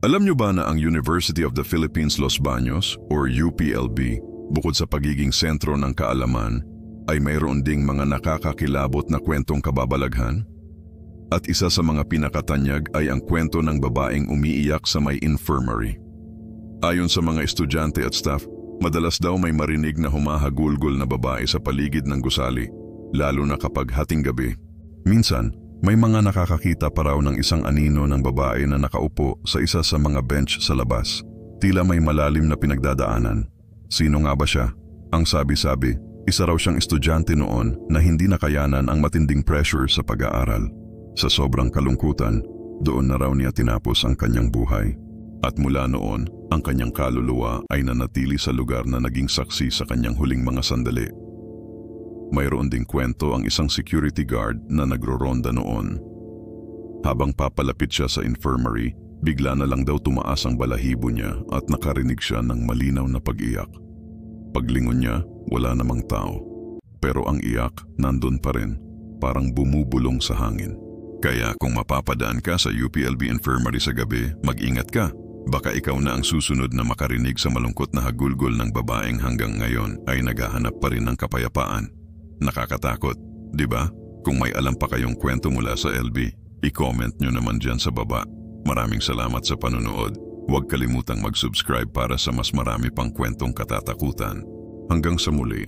Alam nyo ba na ang University of the Philippines Los Baños or UPLB, bukod sa pagiging sentro ng kaalaman, ay mayroon ding mga nakakakilabot na kwentong kababalaghan? At isa sa mga pinakatanyag ay ang kwento ng babaeng umiiyak sa may infirmary. Ayon sa mga estudyante at staff, madalas daw may marinig na humahagulgol na babae sa paligid ng gusali, lalo na kapag hating gabi. Minsan, may mga nakakakita pa raw ng isang anino ng babae na nakaupo sa isa sa mga bench sa labas. Tila may malalim na pinagdadaanan. Sino nga ba siya? Ang sabi-sabi, isa raw siyang estudyante noon na hindi nakayanan ang matinding pressure sa pag-aaral. Sa sobrang kalungkutan, doon na raw niya tinapos ang kanyang buhay. At mula noon, ang kanyang kaluluwa ay nanatili sa lugar na naging saksi sa kanyang huling mga sandali. Mayroon ding kwento ang isang security guard na nagro-ronda noon. Habang papalapit siya sa infirmary, bigla na lang daw tumaas ang balahibo niya at nakarinig siya ng malinaw na pag-iyak. Paglingon niya, wala namang tao. Pero ang iyak, nandun pa rin, parang bumubulong sa hangin. Kaya kung mapapadaan ka sa UPLB Infirmary sa gabi, mag-ingat ka. Baka ikaw na ang susunod na makarinig sa malungkot na hagulgol ng babaeng hanggang ngayon ay naghahanap pa rin ng kapayapaan. Nakakatakot, di ba? Kung may alam pa kayong kwento mula sa LB, i-comment nyo naman dyan sa baba. Maraming salamat sa panunood. Huwag kalimutang mag-subscribe para sa mas marami pang kwentong katatakutan. Hanggang sa muli.